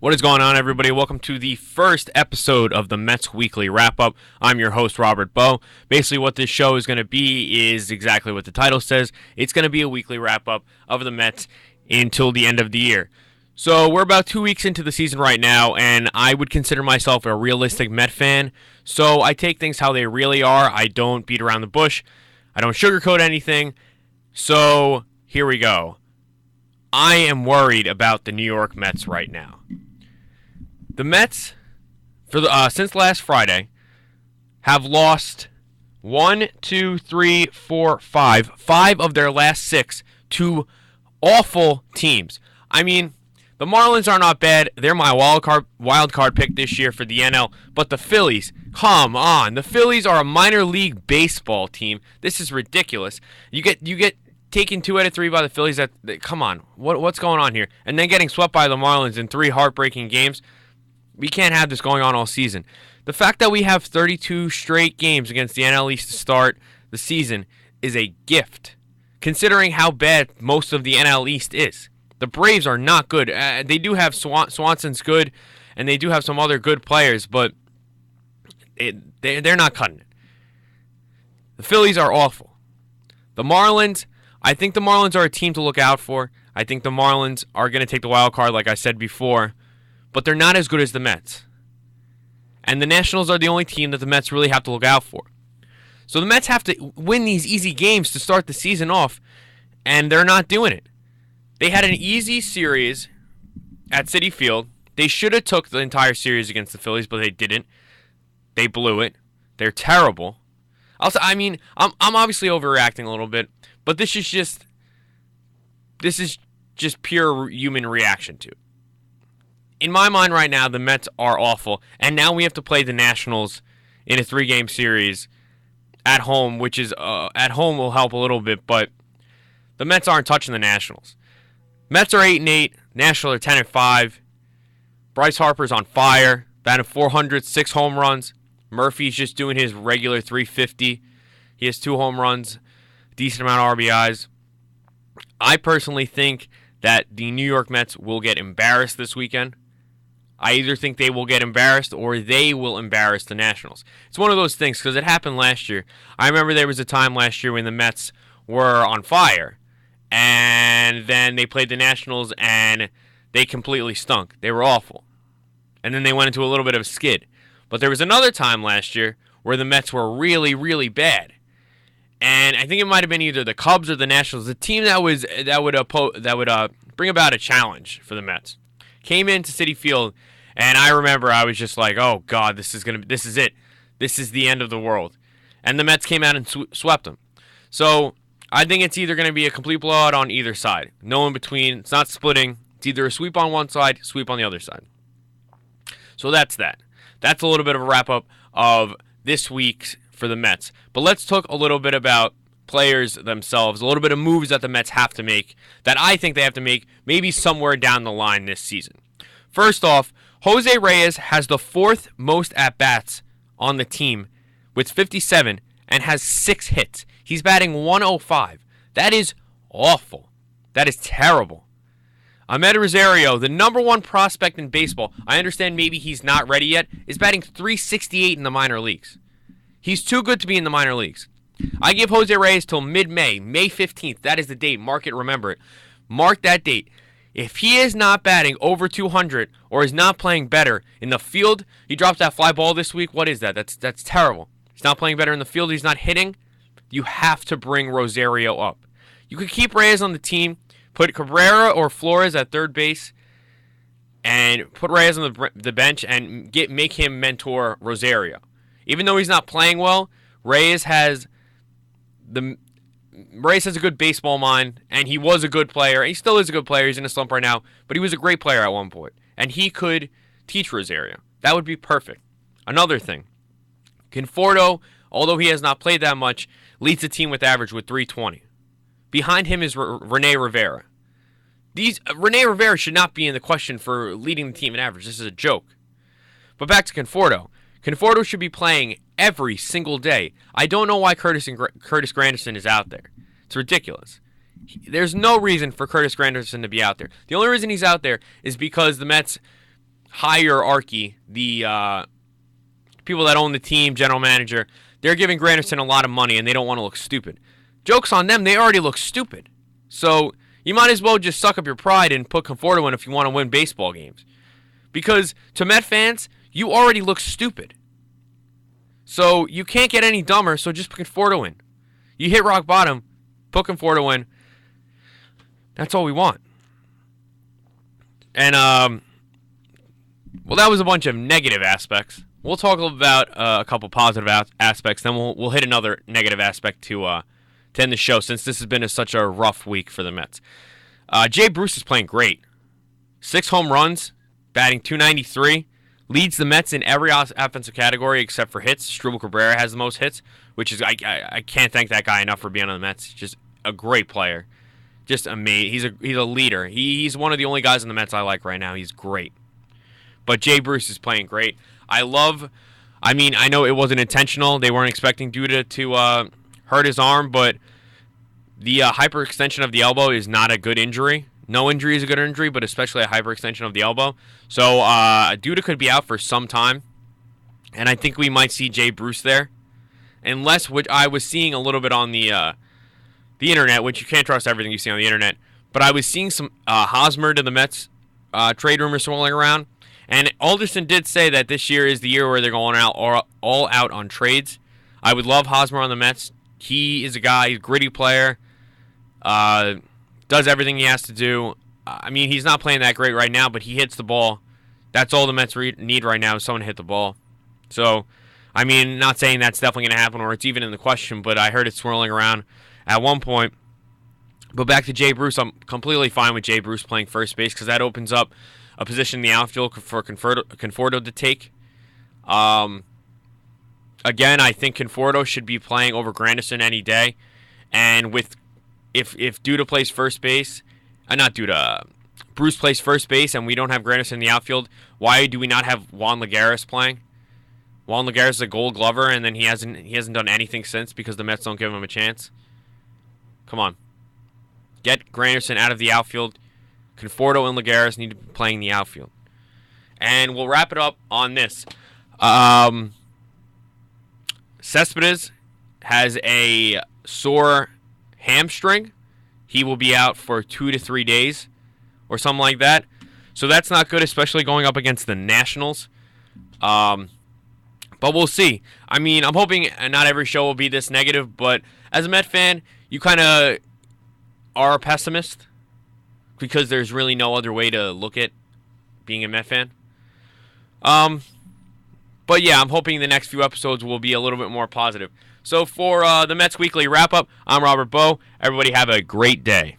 What is going on, everybody? Welcome to the first episode of the Mets Weekly Wrap-Up. I'm your host, Robert Bowe. Basically, what this show is going to be is exactly what the title says. It's going to be a weekly wrap-up of the Mets until the end of the year. So we're about 2 weeks into the season right now, and I would consider myself a realistic Met fan. So I take things how they really are. I don't beat around the bush. I don't sugarcoat anything. So here we go. I am worried about the New York Mets right now. The Mets, since last Friday, have lost 5 of their last 6 to awful teams. I mean, the Marlins are not bad. They're my wild card pick this year for the NL. But the Phillies, come on. The Phillies are a minor league baseball team. This is ridiculous. You get taken 2 out of 3 by the Phillies. Come on. What's going on here? And then getting swept by the Marlins in 3 heartbreaking games. We can't have this going on all season. The fact that we have 32 straight games against the NL East to start the season is a gift, considering how bad most of the NL East is. The Braves are not good. They do have Swanson's good, and they do have some other good players, but they're not cutting it. The Phillies are awful. The Marlins, I think the Marlins are a team to look out for. I think the Marlins are going to take the wild card, like I said before. But they're not as good as the Mets. And the Nationals are the only team that the Mets really have to look out for. So the Mets have to win these easy games to start the season off, and they're not doing it. They had an easy series at Citi Field. They should have took the entire series against the Phillies, but they didn't. They blew it. They're terrible. I'm obviously overreacting a little bit, but this is just pure human reaction to it. In my mind right now, the Mets are awful, and now we have to play the Nationals in a 3-game series at home, which is at home will help a little bit, but the Mets aren't touching the Nationals. Mets are 8-8, Nationals are 10-5. Bryce Harper's on fire, batting .400, 6 home runs. Murphy's just doing his regular .350. He has 2 home runs, decent amount of RBIs. I personally think that the New York Mets will get embarrassed this weekend. I either think they will get embarrassed or they will embarrass the Nationals. It's one of those things because it happened last year. I remember there was a time last year when the Mets were on fire, and then they played the Nationals and they completely stunk. They were awful. And then they went into a little bit of a skid. But there was another time last year where the Mets were really, really bad. And I think it might have been either the Cubs or the Nationals, the team that would bring about a challenge for the Mets. Came into Citi Field, and I remember I was just like, "Oh God, this is it. This is the end of the world." And the Mets came out and swept them. So I think it's either going to be a complete blowout on either side. No in between. It's not splitting. It's either a sweep on one side, sweep on the other side. So that's that. That's a little bit of a wrap up of this week for the Mets. But let's talk a little bit about players themselves, a little bit of moves that the Mets have to make, that I think they have to make maybe somewhere down the line this season. First off, Jose Reyes has the 4th most at-bats on the team with 57 and has 6 hits. He's batting .105. That is awful. That is terrible. Ahmed Rosario, the number 1 prospect in baseball, I understand maybe he's not ready yet, is batting .368 in the minor leagues. He's too good to be in the minor leagues. I give Jose Reyes till mid-May, May 15th. That is the date. Mark it, remember it. Mark that date. If he is not batting over 200 or is not playing better in the field, he dropped that fly ball this week. What is that? That's terrible. He's not playing better in the field. He's not hitting. You have to bring Rosario up. You could keep Reyes on the team, put Cabrera or Flores at third base, and put Reyes on the bench and make him mentor Rosario. Even though he's not playing well, Reyes has a good baseball mind, and he was a good player. He still is a good player. He's in a slump right now, but he was a great player at one point, and he could teach Rosario. That would be perfect. Another thing, Conforto, although he has not played that much, leads the team with average with .320. Behind him is Rene Rivera. Rene Rivera should not be in the question for leading the team in average. This is a joke. But back to Conforto. Conforto should be playing every single day. I don't know why Curtis Granderson is out there. It's ridiculous. There's no reason for Curtis Granderson to be out there. The only reason he's out there is because the Mets hierarchy, the people that own the team, general manager, they're giving Granderson a lot of money and they don't want to look stupid. Joke's on them, they already look stupid. So you might as well just suck up your pride and put Conforto in if you want to win baseball games. Because to Met fans, you already look stupid. So you can't get any dumber, so just put Conforto in. You hit rock bottom, put Conforto in. That's all we want. And, well, that was a bunch of negative aspects. We'll talk about a couple positive aspects, then we'll hit another negative aspect to end the show, since this has been such a rough week for the Mets. Jay Bruce is playing great. 6 home runs, batting .293, leads the Mets in every offensive category except for hits. Strubel Cabrera has the most hits, which is I can't thank that guy enough for being on the Mets. Just a great player, just amazing. He's a leader. He's one of the only guys in the Mets I like right now. He's great. But Jay Bruce is playing great. I know it wasn't intentional. They weren't expecting Duda to hurt his arm, but the hyperextension of the elbow is not a good injury. No injury is a good injury, but especially a hyperextension of the elbow. So Duda could be out for some time, and I think we might see Jay Bruce there. Unless, which I was seeing a little bit on the internet, which you can't trust everything you see on the internet, but I was seeing some Hosmer to the Mets trade rumors swirling around. And Alderson did say that this year is the year where they're going all out on trades. I would love Hosmer on the Mets. He is a guy, he's a gritty player, does everything he has to do. I mean, he's not playing that great right now, but he hits the ball. That's all the Mets need right now is someone to hit the ball. So, I mean, not saying that's definitely going to happen or it's even in the question, but I heard it swirling around at one point. But back to Jay Bruce, I'm completely fine with Jay Bruce playing first base because that opens up a position in the outfield for Conforto to take. Again, I think Conforto should be playing over Granderson any day. And if Duda plays first base, Bruce plays first base and we don't have Granderson in the outfield, why do we not have Juan Lagares playing? Juan Lagares is a Gold Glover, and then he hasn't done anything since because the Mets don't give him a chance. Come on, get Granderson out of the outfield. Conforto and Lagares need to be playing the outfield. And we'll wrap it up on this. Cespedes has a sore hamstring. He will be out for 2 to 3 days or something like that. So that's not good, especially going up against the Nationals. But we'll see. I mean, I'm hoping not every show will be this negative, but as a Met fan, you kind of are a pessimist because there's really no other way to look at being a Met fan. But yeah, I'm hoping the next few episodes will be a little bit more positive. So for the Mets Weekly Wrap-Up, I'm Robert Bowe. Everybody have a great day.